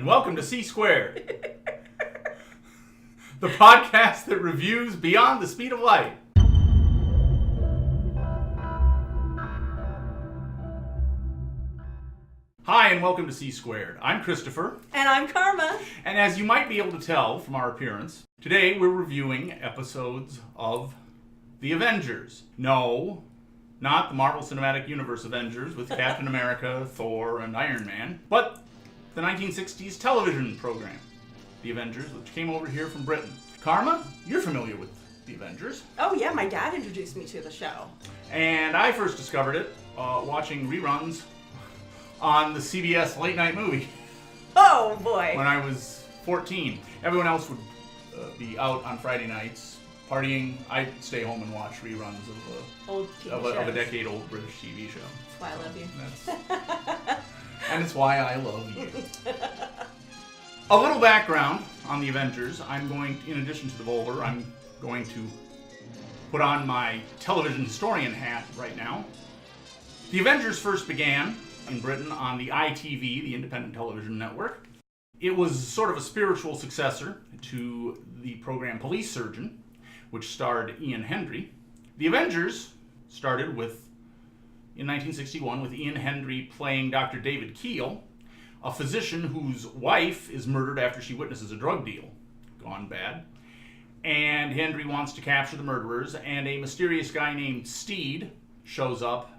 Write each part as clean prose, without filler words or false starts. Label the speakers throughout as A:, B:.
A: and welcome to C Squared, the podcast that reviews Beyond the Speed of Light. Hi, and welcome to C Squared. I'm Christopher.
B: And I'm Carma.
A: And as you might be able to tell from our appearance, today we're reviewing episodes of The Avengers. No, not the Marvel Cinematic Universe Avengers with Captain America, Thor, and Iron Man, but the 1960s television program, The Avengers, which came over here from Britain. Karma, you're familiar with The Avengers.
B: Oh yeah, my dad introduced me to the show.
A: And I first discovered it watching reruns on the CBS late night movie.
B: Oh boy.
A: When I was 14. Everyone else would be out on Friday nights partying. I'd stay home and watch reruns of a decade-old British TV show.
B: That's why I love you.
A: And it's why I love you. A little background on the Avengers. I'm going, in addition to the bowler, I'm going to put on my television historian hat right now. The Avengers first began in Britain on the ITV, the Independent Television Network. It was sort of a spiritual successor to the program Police Surgeon, which starred Ian Hendry. The Avengers started in 1961 with Ian Hendry playing Dr. David Keel, a physician whose wife is murdered after she witnesses a drug deal gone bad. And Hendry wants to capture the murderers, and a mysterious guy named Steed shows up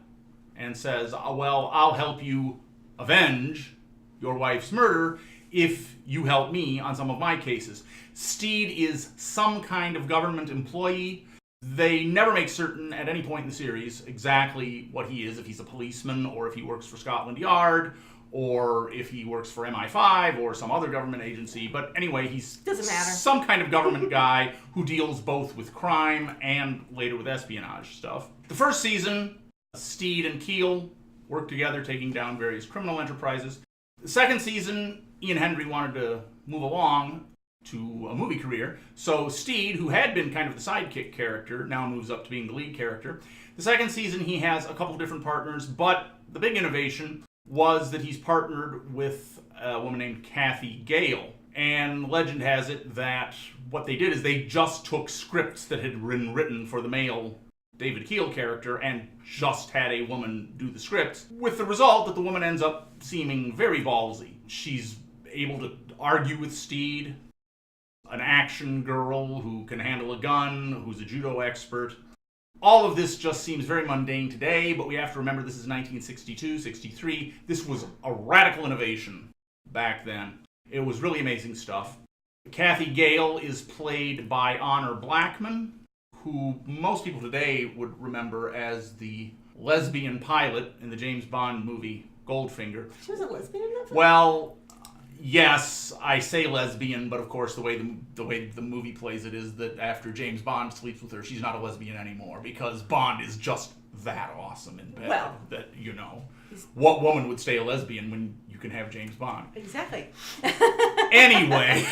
A: and says, well, I'll help you avenge your wife's murder if you help me on some of my cases. Steed is some kind of government employee. They never make certain at any point in the series exactly what he is, if he's a policeman or if he works for Scotland Yard or if he works for MI5 or some other government agency. But anyway, he's
B: doesn't matter.
A: Some kind of government guy who deals both with crime and later with espionage stuff. The first season, Steed and Keel worked together taking down various criminal enterprises. The second season, Ian Hendry wanted to move along to a movie career, so Steed, who had been kind of the sidekick character, now moves up to being the lead character. The second season, he has a couple different partners, but the big innovation was that he's partnered with a woman named Kathy Gale. And legend has it that what they did is they just took scripts that had been written for the male David Keel character and just had a woman do the scripts, with the result that the woman ends up seeming very ballsy. She's able to argue with Steed, an action girl who can handle a gun, who's a judo expert. All of this just seems very mundane today, but we have to remember this is 1962, 63. This was a radical innovation back then. It was really amazing stuff. Kathy Gale is played by Honor Blackman, who most people today would remember as the lesbian pilot in the James Bond movie Goldfinger.
B: She was a lesbian in that film?
A: Well, yes, I say lesbian, but of course the way the movie plays it is that after James Bond sleeps with her, she's not a lesbian anymore because Bond is just that awesome in bed that, what woman would stay a lesbian when you can have James Bond?
B: Exactly.
A: Anyway.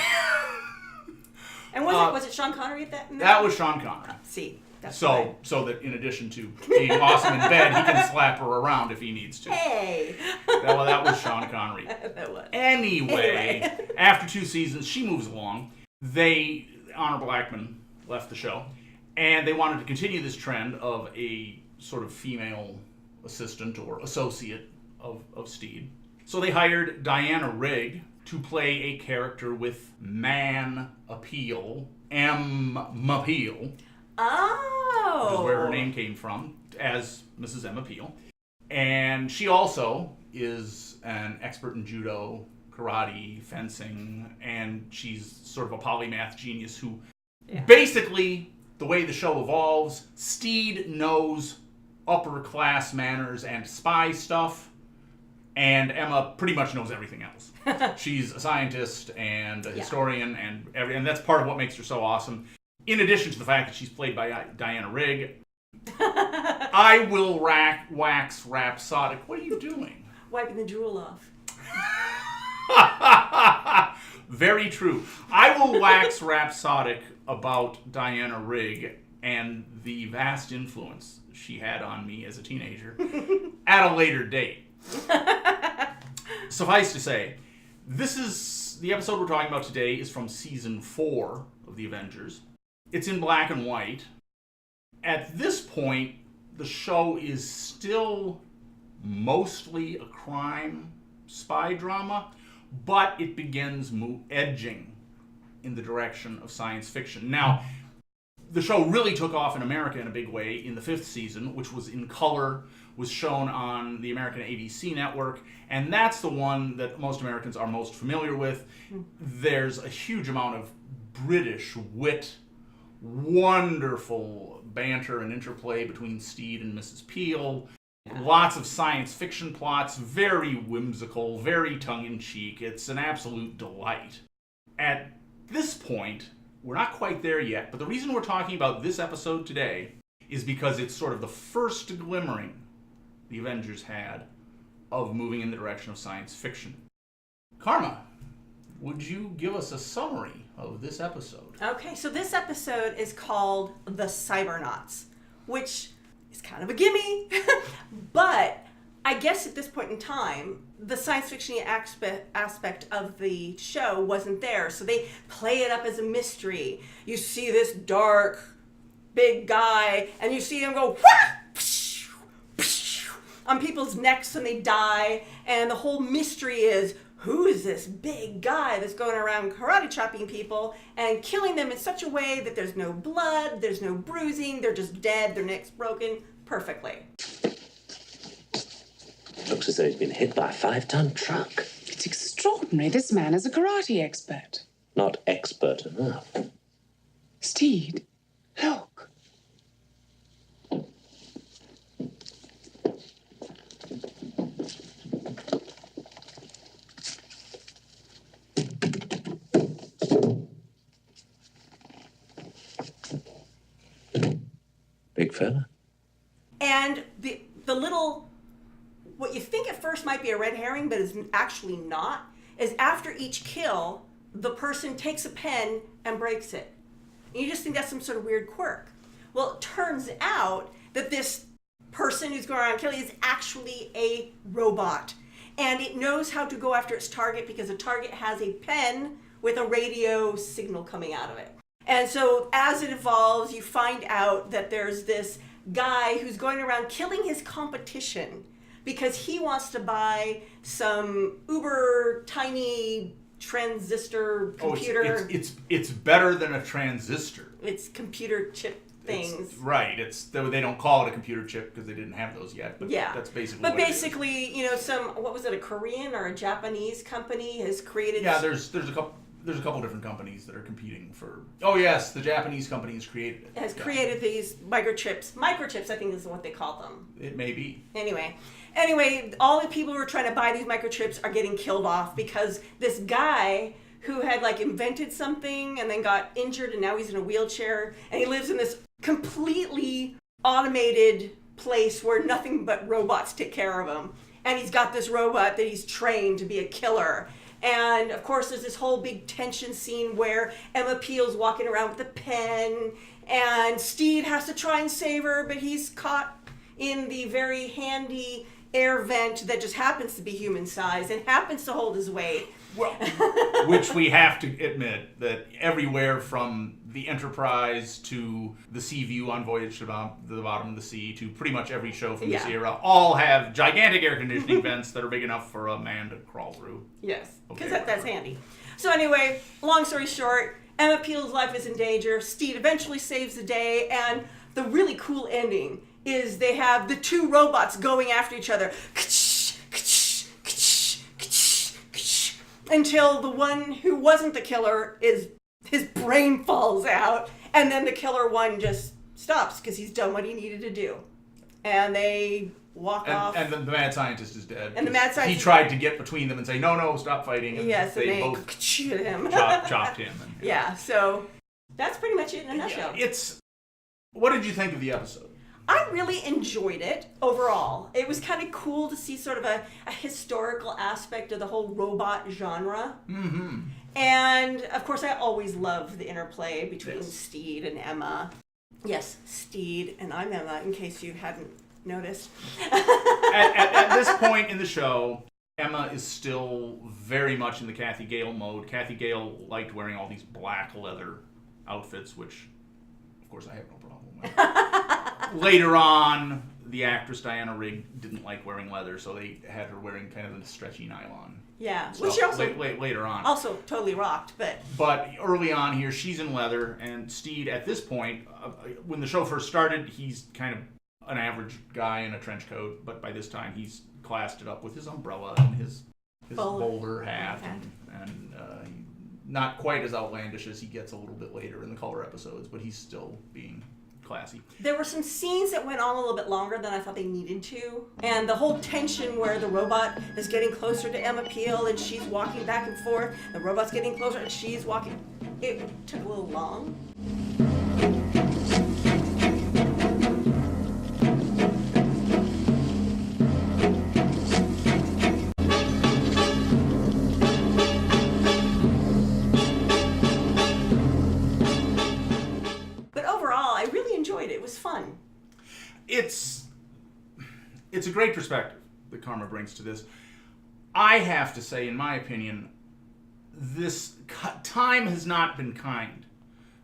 B: And was it Sean Connery at that?
A: That was Sean Connery.
B: See, that's
A: so that in addition to being awesome in bed, he can slap her around if he needs to.
B: Hey.
A: That was Sean Connery.
B: That was.
A: Anyway, after 2 seasons, she moves along. Honor Blackman left the show, and they wanted to continue this trend of a sort of female assistant or associate of Steed. So they hired Diana Rigg to play a character with man appeal, M-appeal.
B: Oh!
A: Which is where her name came from, as Mrs. M. Appeal. And she also is an expert in judo, karate, fencing, and she's sort of a polymath genius who basically, the way the show evolves, Steed knows upper class manners and spy stuff, and Emma pretty much knows everything else. She's a scientist and a historian, and that's part of what makes her so awesome. In addition to the fact that she's played by Diana Rigg, I will wax rhapsodic. What are you doing?
B: Wiping the drool off.
A: Very true. I will wax rhapsodic about Diana Rigg and the vast influence she had on me as a teenager at a later date. Suffice to say, This is the episode we're talking about today is from season 4 of the Avengers. It's in black and white. At this point, the show is still mostly a crime spy drama, but it begins edging in the direction of science fiction. Now, the show really took off in America in a big way in the 5th season, which was in color, was shown on the American ABC network, and that's the one that most Americans are most familiar with. There's a huge amount of British wit, wonderful banter and interplay between Steed and Mrs. Peel, lots of science fiction plots, very whimsical, very tongue-in-cheek. It's an absolute delight. At this point, we're not quite there yet, but the reason we're talking about this episode today is because it's sort of the first glimmering the Avengers had of moving in the direction of science fiction. Karma, would you give us a summary of this episode?
B: Okay, so this episode is called The Cybernauts, which is kind of a gimme, but I guess at this point in time, the science fiction aspect of the show wasn't there, so they play it up as a mystery. You see this dark, big guy, and you see him go on people's necks when they die, and the whole mystery is, who is this big guy that's going around karate chopping people and killing them in such a way that there's no blood, there's no bruising, they're just dead, their necks broken perfectly.
C: Looks as though he's been hit by a 5-ton truck.
D: It's extraordinary. This man is a karate expert.
C: Not expert enough.
D: Steed, look.
C: Big fella.
B: And the little, what you think at first might be a red herring, but is actually not, is after each kill, the person takes a pen and breaks it. And you just think that's some sort of weird quirk. Well, it turns out that this person who's going around killing is actually a robot. And it knows how to go after its target because the target has a pen with a radio signal coming out of it. And so as it evolves, you find out that there's this guy who's going around killing his competition because he wants to buy some uber tiny transistor computer.
A: It's better than a transistor.
B: It's computer chip things.
A: They don't call it a computer chip because they didn't have those yet. But
B: yeah,
A: that's basically.
B: But
A: what
B: basically, what was it? A Korean or a Japanese company has created.
A: Yeah, there's a couple different companies that are competing for. Oh yes, the Japanese company has created it.
B: Has created these microchips. Microchips, I think, is what they call them.
A: It may be.
B: Anyway, all the people who are trying to buy these microchips are getting killed off because this guy who had invented something and then got injured and now he's in a wheelchair and he lives in this completely automated place where nothing but robots take care of him. And he's got this robot that he's trained to be a killer. And of course there's this whole big tension scene where Emma Peel's walking around with a pen and Steed has to try and save her, but he's caught in the very handy air vent that just happens to be human size and happens to hold his weight.
A: Well, which we have to admit that everywhere from the Enterprise to the Sea View on Voyage to the Bottom of the Sea to pretty much every show from this era all have gigantic air conditioning vents that are big enough for a man to crawl through.
B: Yes, because that's handy. So anyway, long story short, Emma Peel's life is in danger. Steed eventually saves the day, and the really cool ending is they have the two robots going after each other until the one who wasn't the killer his brain falls out, and then the killer one just stops because he's done what he needed to do, and they walk off. And
A: the mad scientist is dead.
B: And the mad scientist.
A: He tried to get between them and say, "No, stop fighting." And
B: yes,
A: they
B: and
A: both
B: shoot him.
A: chopped him.
B: Yeah, so that's pretty much it in a nutshell.
A: What did you think of the episode?
B: I really enjoyed it overall. It was kind of cool to see sort of a historical aspect of the whole robot genre.
A: Mm-hmm.
B: And, of course, I always love the interplay between Steed and Emma. Yes, Steed, and I'm Emma, in case you hadn't noticed.
A: at this point in the show, Emma is still very much in the Kathy Gale mode. Kathy Gale liked wearing all these black leather outfits, which, of course, I have no problem with. Later on, the actress Diana Rigg didn't like wearing leather, so they had her wearing kind of a stretchy nylon.
B: Yeah,
A: So,
B: which she also
A: later on.
B: also totally rocked,
A: But early on here, she's in leather, and Steed, at this point, when the show first started, he's kind of an average guy in a trench coat, but by this time he's classed it up with his umbrella and his bowler hat, and not quite as outlandish as he gets a little bit later in the color episodes, but he's still being classy.
B: There were some scenes that went on a little bit longer than I thought they needed to. And the whole tension where the robot is getting closer to Emma Peel and she's walking back and forth, the robot's getting closer and she's walking. It took a little long. It was fun.
A: It's a great perspective that Karma brings to this. I have to say, in my opinion, this time has not been kind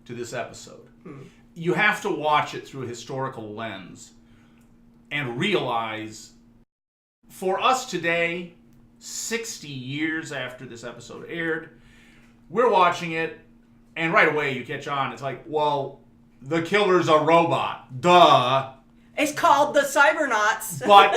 A: to this episode. You have to watch it through a historical lens and realize, for us today, 60 years after this episode aired, we're watching it, and right away you catch on. It's like, well, the killer's a robot. Duh.
B: It's called the Cybernauts.
A: But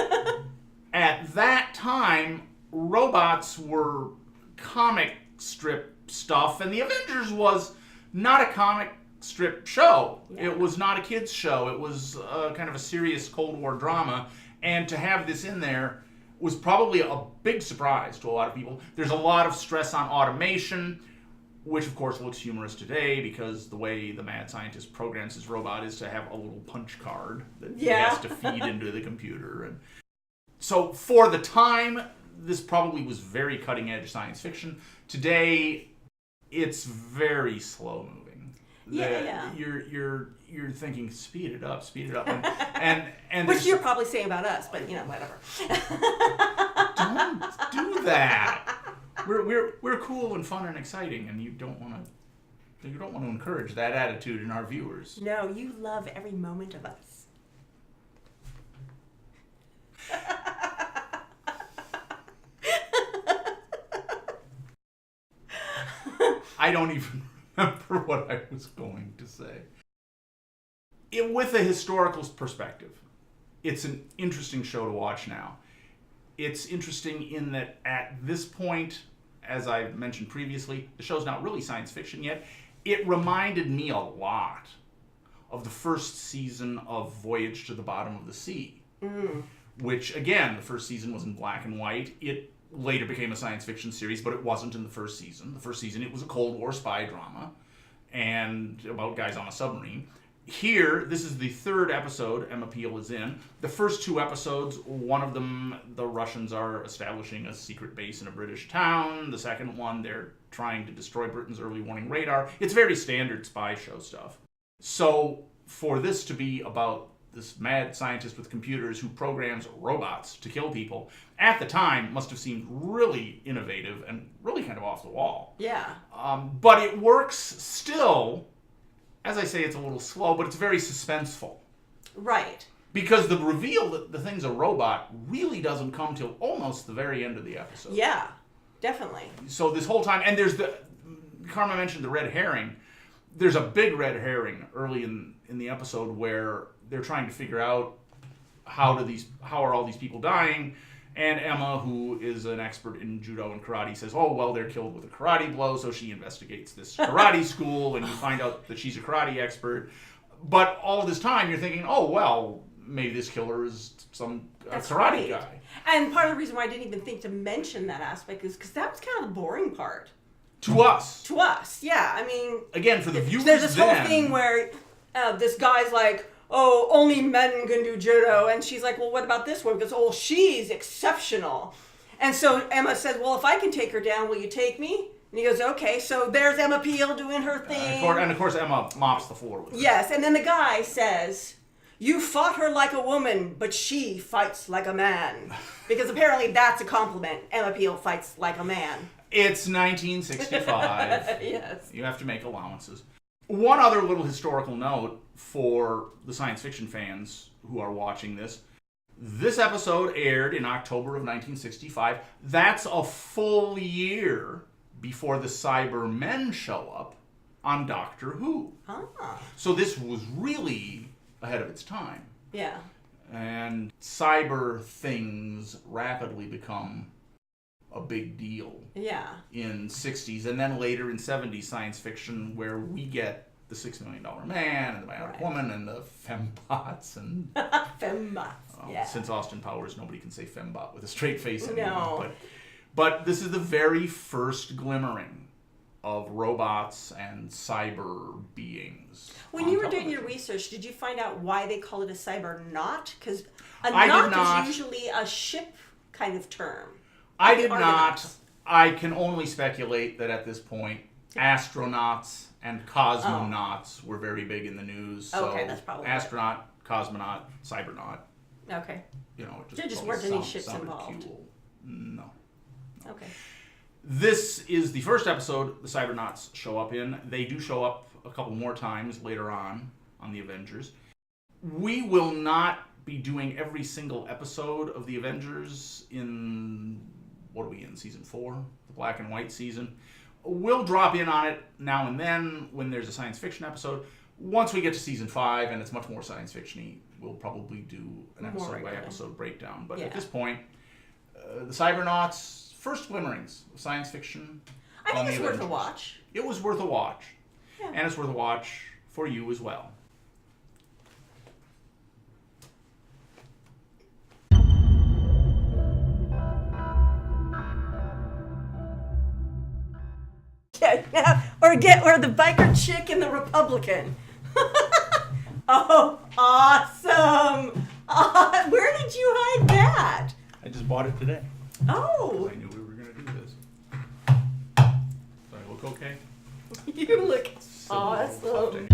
A: at that time, robots were comic strip stuff, and the Avengers was not a comic strip show. Yeah. It was not a kids show. It was kind of a serious Cold War drama, and to have this in there was probably a big surprise to a lot of people. There's a lot of stress on automation, which of course looks humorous today because the way the mad scientist programs his robot is to have a little punch card that he has to feed into the computer. And so for the time, this probably was very cutting edge science fiction. Today, it's very slow moving. You're thinking, speed it up, and
B: which you're probably saying about us, but whatever.
A: Don't do that. We're cool and fun and exciting, and you don't want to encourage that attitude in our viewers.
B: No, you love every moment of us.
A: I don't even remember what I was going to say. With a historical perspective, it's an interesting show to watch now. It's interesting in that at this point, as I mentioned previously, the show's not really science fiction yet. It reminded me a lot of the first season of Voyage to the Bottom of the Sea, which, again, the first season was in black and white. It later became a science fiction series, but it wasn't in the first season. The first season, it was a Cold War spy drama and about guys on a submarine. Here, this is the third episode Emma Peel is in. The first two episodes, one of them, the Russians are establishing a secret base in a British town. The second one, they're trying to destroy Britain's early warning radar. It's very standard spy show stuff. So, for this to be about this mad scientist with computers who programs robots to kill people, at the time must have seemed really innovative and really kind of off the wall.
B: Yeah.
A: But it works still. As I say, it's a little slow, but it's very suspenseful.
B: Right.
A: Because the reveal that the thing's a robot really doesn't come till almost the very end of the episode.
B: Yeah, definitely.
A: So this whole time, and there's Karma mentioned the red herring. There's a big red herring early in the episode where they're trying to figure out how are all these people dying. And Emma, who is an expert in judo and karate, says, oh, well, they're killed with a karate blow, so she investigates this karate school, and you find out that she's a karate expert. But all this time, you're thinking, oh, well, maybe this killer is some karate guy.
B: And part of the reason why I didn't even think to mention that aspect is because that was kind of the boring part.
A: To us.
B: To us, yeah. I mean...
A: Again, for the viewers
B: there's this whole thing where this guy's like, oh, only men can do judo. And she's like, well, what about this one? Because, oh, she's exceptional. And so Emma says, well, if I can take her down, will you take me? And he goes, okay. So there's Emma Peel doing her thing.
A: And of course, Emma mops the floor with her.
B: Yes. And then the guy says, You fought her like a woman, but she fights like a man. Because apparently that's a compliment. Emma Peel fights like a man.
A: It's 1965.
B: Yes.
A: You have to make allowances. One other little historical note for the science fiction fans who are watching this. This episode aired in October of 1965. That's a full year before the Cybermen show up on Doctor Who. So this was really ahead of its time.
B: Yeah.
A: And cyber things rapidly become a big deal.
B: Yeah.
A: In 60s and then later in 70s science fiction, where we get the $6 Million Man and the Bionic Woman and the fembots and
B: fembots. Yeah.
A: Since Austin Powers, nobody can say fembot with a straight face anymore.
B: No.
A: But this is the very first glimmering of robots and cyber beings.
B: When you were doing your research, did you find out why they call it a cybernaut? Because a
A: I did
B: naut
A: not.
B: is usually a ship kind of term.
A: I did not.
B: Argonauts.
A: I can only speculate that at this point, astronauts and cosmonauts were very big in the news. So
B: Okay, that's probably
A: astronaut, cosmonaut, cybernaut.
B: Okay.
A: You know, it
B: There just
A: probably
B: weren't any ships
A: sounded
B: involved.
A: cool. No.
B: Okay.
A: This is the first episode the Cybernauts show up in. They do show up a couple more times later on the Avengers. We will not be doing every single episode of the Avengers in, what are we in, season 4? The black and white season. We'll drop in on it now and then when there's a science fiction episode. Once we get to season 5 and it's much more science fiction-y, we'll probably do an episode by episode breakdown. But at this point, the Cybernauts, first glimmerings of science fiction.
B: I think it's worth a watch.
A: It was worth a watch.
B: Yeah.
A: And it's worth a watch for you as well.
B: Or the biker chick and the Republican. Oh, awesome! Where did you hide that?
A: I just bought it today.
B: Oh,
A: I knew we were going to do this. Do I look okay?
B: you look
A: Silver little
B: awesome.
A: tuft